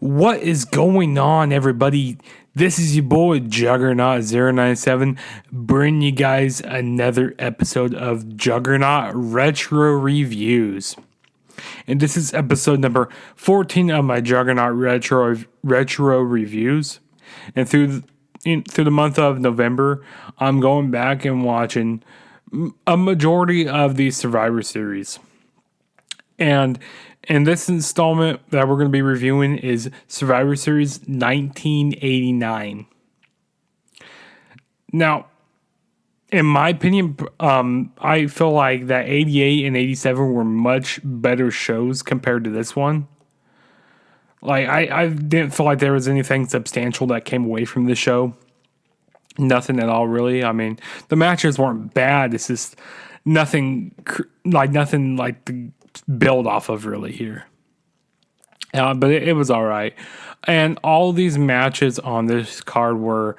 What is going on, everybody? This is your boy Juggernaut097 bringing you guys another episode of Juggernaut Retro Reviews. And this is episode number 14 of my Juggernaut Retro Reviews. And through the month of November, I'm going back and watching a majority of the Survivor Series. And in this installment that we're going to be reviewing is Survivor Series 1989. Now, in my opinion, I feel like that 88 and 87 were much better shows compared to this one. Like, I didn't feel like there was anything substantial that came away from this show. Nothing at all, really. I mean, the matches weren't bad. It's just nothing like the build off of really here. But it was all right. And all these matches on this card were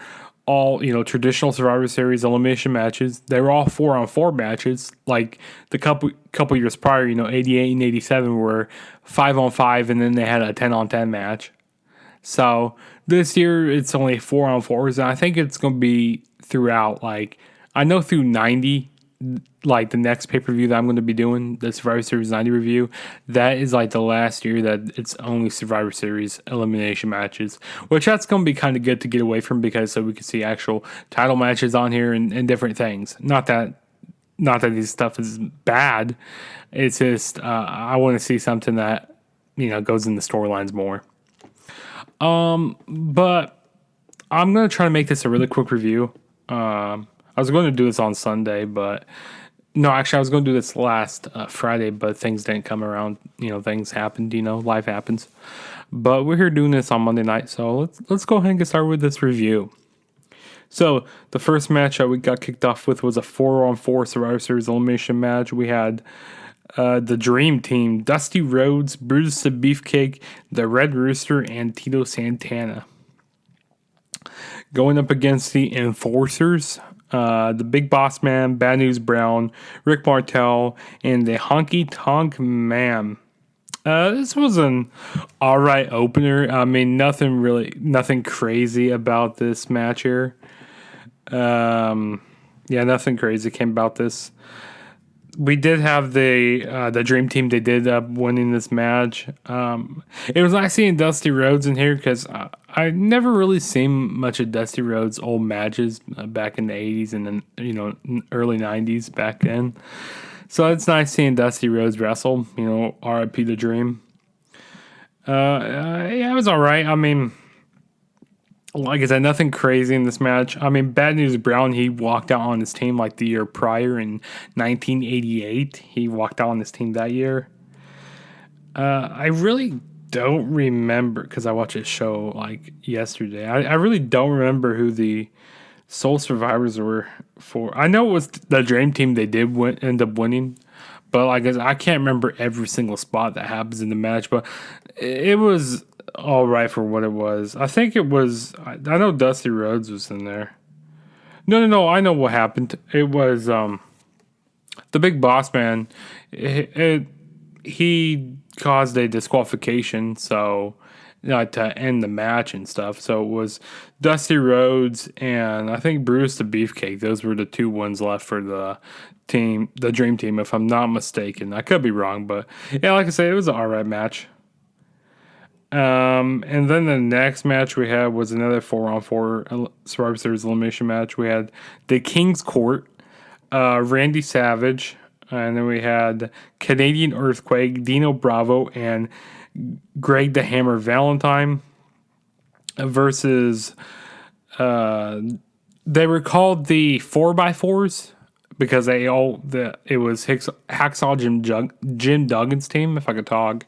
all, traditional Survivor Series elimination matches. They were all 4-on-4 matches. Like the couple years prior, 88 and 87 were 5-on-5, and then they had a 10-on-10 match. So this year it's only 4-on-4s, and I think it's going to be throughout. Like, I know through 90, like the next pay-per-view that I'm going to be doing, the Survivor Series 90 review, that is like the last year that it's only Survivor Series elimination matches, which that's going to be kind of good to get away from, because so we can see actual title matches on here and different things. Not that this stuff is bad. It's just I want to see something that goes in the storylines more. But I'm going to try to make this a really quick review. I was going to do this on Sunday, but no, actually I was going to do this last Friday, but things didn't come around. Things happened, life happens. But we're here doing this on Monday night, so let's go ahead and get started with this review. So the first match that we got kicked off with was a 4-on-4 Survivor Series elimination match. We had the Dream Team, Dusty Rhodes, Brutus the Beefcake, the Red Rooster, and Tito Santana, going up against the Enforcers, the Big Boss Man, Bad News Brown, Rick Martel, and the Honky Tonk Man. This was an alright opener. I mean, nothing crazy about this match here. Nothing crazy came about this. We did have the Dream Team. They did end up winning this match. It was nice seeing Dusty Rhodes in here, because I never really seen much of Dusty Rhodes' old matches back in the 80s and then early 90s back then. So it's nice seeing Dusty Rhodes wrestle. R.I.P. the Dream. It was all right. I mean, like I said, nothing crazy in this match. I mean, Bad News Brown, he walked out on his team like the year prior in 1988. He walked out on his team that year. I really don't remember, because I watched a show like yesterday. I really don't remember who the sole survivors were for. I know it was the Dream Team. They did end up winning. But like I can't remember every single spot that happens in the match. But it was all right for what it was. I think it was. I know Dusty Rhodes was in there. No. I know what happened. It was the Big Boss Man. He caused a disqualification, so to end the match and stuff. So it was Dusty Rhodes and I think Brutus the Beefcake. Those were the two ones left for the team, the Dream Team, if I'm not mistaken. I could be wrong, but yeah, like I say, it was an alright match. And then the next match we had was another 4-on-4 Survivor Series elimination match. We had the King's Court, Randy Savage, and then we had Canadian Earthquake, Dino Bravo, and Greg the Hammer Valentine versus they were called the 4x4s because it was Hacksaw Jim Duggan's team, if I could talk.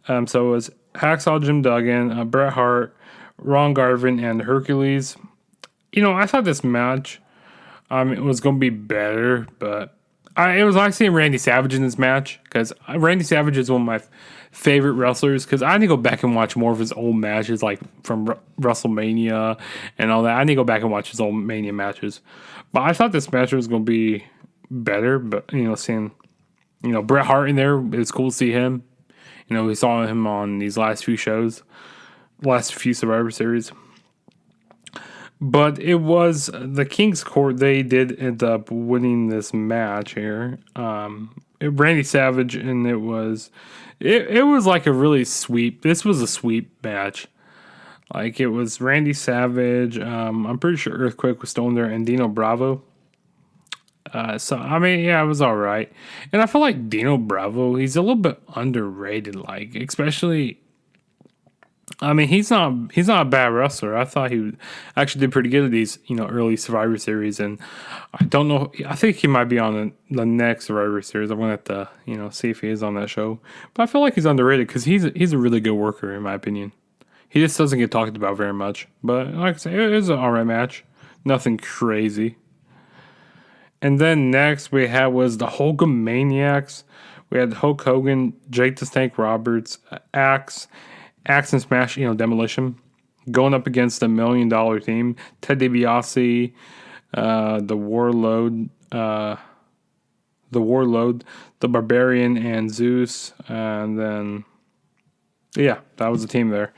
So it was Hacksaw Jim Duggan, Bret Hart, Ron Garvin, and Hercules. I thought this match it was going to be better, but it was nice seeing Randy Savage in this match, because Randy Savage is one of my favorite wrestlers, because I need to go back and watch more of his old matches, like from WrestleMania and all that. I need to go back and watch his old Mania matches. But I thought this match was going to be better, but seeing Bret Hart in there, it was cool to see him. We saw him on these last few Survivor Series. But it was the King's Court. They did end up winning this match here. Randy Savage, and it was like a really sweep. This was a sweep match. Like, it was Randy Savage. I'm pretty sure Earthquake was still in there, and Dino Bravo. So, I mean, yeah, it was all right. And I feel like Dino Bravo, he's a little bit underrated. Like, especially, I mean, he's not a bad wrestler. I thought he actually did pretty good at these, early Survivor Series. And I don't know. I think he might be on the next Survivor Series. I'm going to have to, see if he is on that show. But I feel like he's underrated because he's a really good worker, in my opinion. He just doesn't get talked about very much. But like I say, it was an alright match. Nothing crazy. And then next we had was the Hogan Maniacs. We had Hulk Hogan, Jake the Snake Roberts, Axe and Smash, Demolition, going up against the $1 Million team. Ted DiBiase, the Warlord, the Barbarian, and Zeus. And then, yeah, that was the team there.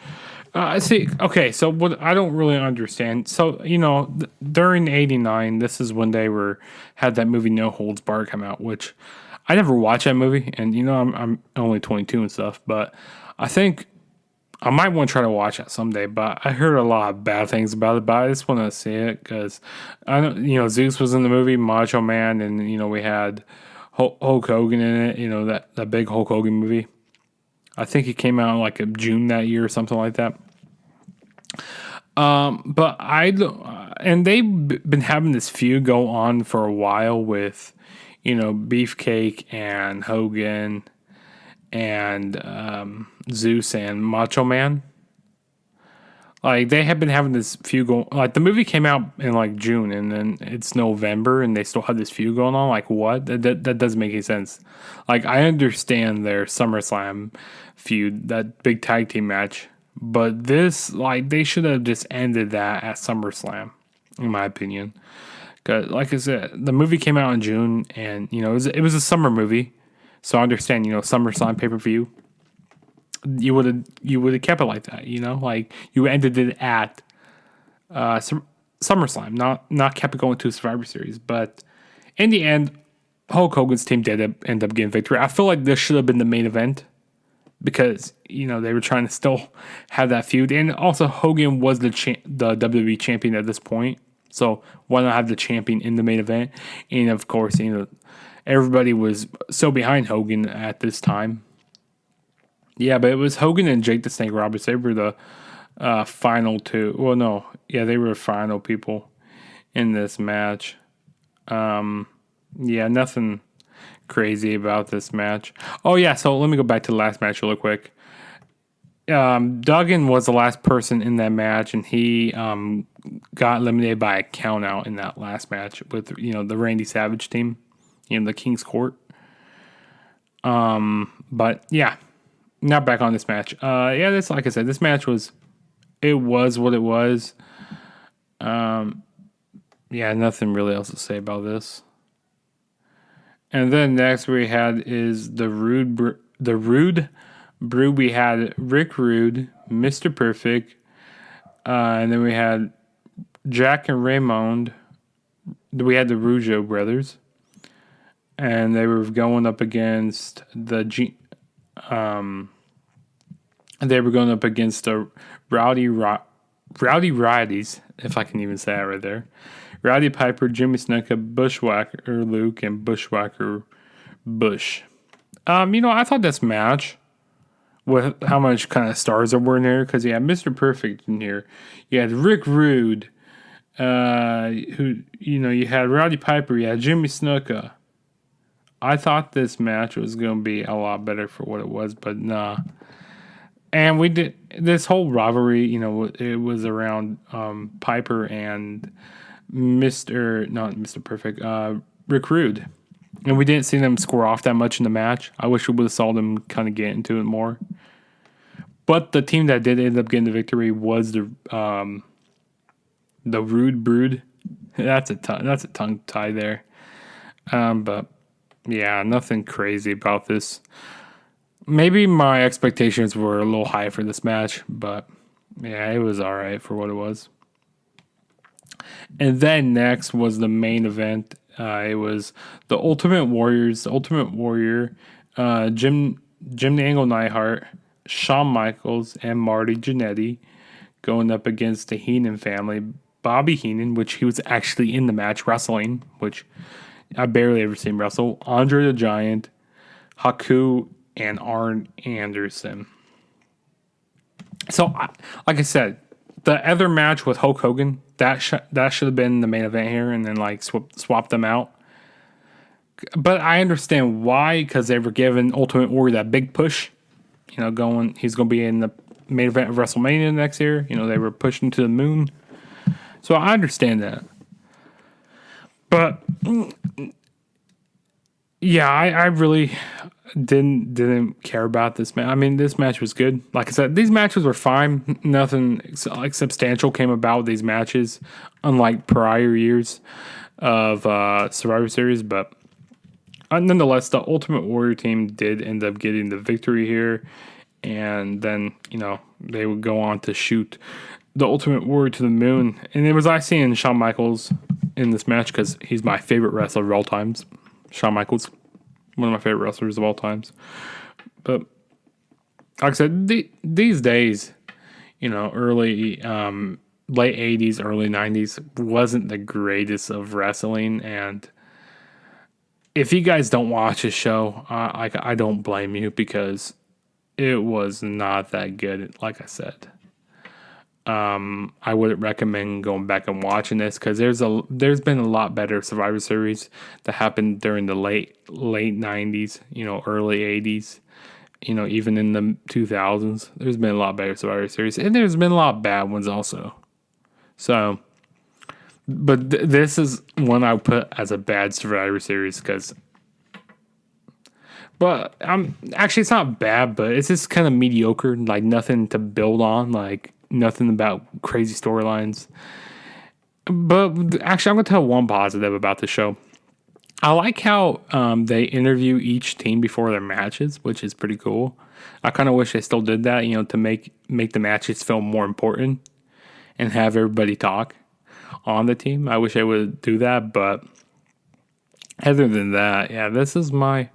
See, okay, so what I don't really understand. So, during '89, this is when they had that movie No Holds Barred come out, which I never watched that movie, and I'm only 22 and stuff, but I think I might want to try to watch it someday. But I heard a lot of bad things about it, but I just want to see it because I know, Zeus was in the movie, Macho Man, and we had Hulk Hogan in it, that big Hulk Hogan movie. I think it came out like in June that year or something like that. But and they've been having this feud go on for a while with, Beefcake and Hogan and Zeus and Macho Man. Like, they have been having this feud going. Like, the movie came out in like June, and then it's November, and they still have this feud going on. Like, what? That doesn't make any sense. Like, I understand their SummerSlam feud, that big tag team match, but this, like, they should have just ended that at SummerSlam, in my opinion. Cause, like I said, the movie came out in June, and it was a summer movie, so I understand. SummerSlam pay-per-view. You would have kept it like that, like you ended it at SummerSlam, not kept it going to a Survivor Series. But in the end, Hulk Hogan's team did end up getting victory. I feel like this should have been the main event because they were trying to still have that feud, and also Hogan was the WWE champion at this point, so why not have the champion in the main event? And of course, everybody was so behind Hogan at this time. Yeah, but it was Hogan and Jake the Snake Roberts. They were the final two. Well, no. Yeah, they were final people in this match. Yeah, nothing crazy about this match. Oh, yeah, so let me go back to the last match real quick. Duggan was the last person in that match, and he got eliminated by a count out in that last match with, the Randy Savage team, the King's Court. But, yeah. Not back on this match. Yeah, this, like I said, this match was what it was. Yeah, nothing really else to say about this. And then next we had is the Rude Brew. We had Rick Rude, Mr. Perfect, and then we had Jack and Raymond. We had the Rougeau brothers, and they were going up against the they were going up against the Rowdy Righties, if I can even say that right there. Rowdy Piper, Jimmy Snuka, Bushwhacker Luke, and Bushwhacker Bush. I thought this match, with how much kind of stars there were in there, because you had Mr. Perfect in here. You had Rick Rude, you had Rowdy Piper, you had Jimmy Snuka. I thought this match was going to be a lot better for what it was, but nah. And we did this whole rivalry, it was around Piper and not Mr. Perfect, Rick Rude. And we didn't see them score off that much in the match. I wish we would have saw them kind of get into it more. But the team that did end up getting the victory was the Rude Brood. That's a tongue tie there. But yeah, nothing crazy about this. Maybe my expectations were a little high for this match, but yeah, it was all right for what it was. And then next was the main event. It was the Ultimate Warriors, the Ultimate Warrior, Jim the Angle Neidhart, Shawn Michaels, and Marty Jannetty going up against the Heenan family. Bobby Heenan, which he was actually in the match wrestling, which I barely ever seen wrestle. Andre the Giant, Haku, and Arn Anderson. So, like I said, the other match with Hulk Hogan, that should have been the main event here, and then like swap them out. But I understand why, because they were giving Ultimate Warrior that big push. He's going to be in the main event of WrestleMania next year. They were pushing to the moon. So I understand that. But yeah, I really didn't care about this match. I mean, this match was good. Like I said, these matches were fine. Nothing like substantial came about with these matches, unlike prior years of Survivor Series. But nonetheless, the Ultimate Warrior team did end up getting the victory here. And then, they would go on to shoot the Ultimate Warrior to the moon. And it was I seeing Shawn Michaels in this match because he's my favorite wrestler of all times. Shawn Michaels, one of my favorite wrestlers of all times. But like I said, these days, early, late 80s, early 90s wasn't the greatest of wrestling. And if you guys don't watch this show, I don't blame you because it was not that good, like I said. I wouldn't recommend going back and watching this because there's been a lot better Survivor Series that happened during the late 90s, early 80s, even in the 2000s. There's been a lot better Survivor Series, and there's been a lot of bad ones also. So, but this is one I would put as a bad Survivor Series because. But actually, it's not bad, but it's just kind of mediocre. Like nothing to build on. Like nothing about crazy storylines. But actually, I'm going to tell one positive about the show. I like how they interview each team before their matches, which is pretty cool. I kind of wish they still did that, to make the matches feel more important and have everybody talk on the team. I wish they would do that, but other than that, yeah, this is my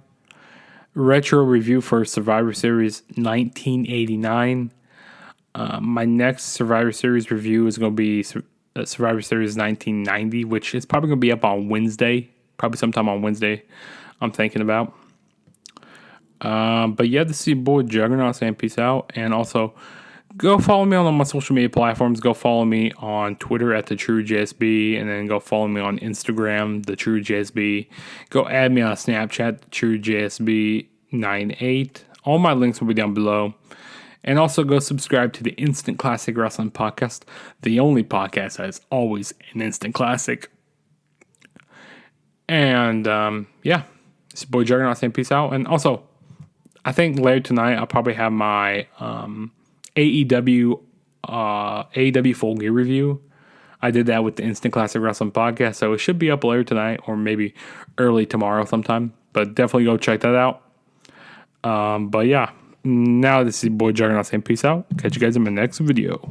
retro review for Survivor Series 1989. My next Survivor Series review is going to be Survivor Series 1990, which is probably going to be up on Wednesday. Probably sometime on Wednesday, I'm thinking about. But yeah, this is your boy Juggernaut saying peace out. And also, go follow me on all my social media platforms. Go follow me on Twitter at the True JSB, and then go follow me on Instagram, the True JSB. Go add me on Snapchat, the True JSB 98. All my links will be down below. And also go subscribe to the Instant Classic Wrestling Podcast, the only podcast that is always an instant classic. And yeah, it's your boy Juggernaut saying peace out. And also, I think later tonight I'll probably have my AEW Full Gear review. I did that with the Instant Classic Wrestling Podcast, so it should be up later tonight or maybe early tomorrow sometime. But definitely go check that out. But yeah, now this is your boy Juggernaut saying peace out. Catch you guys in my next video.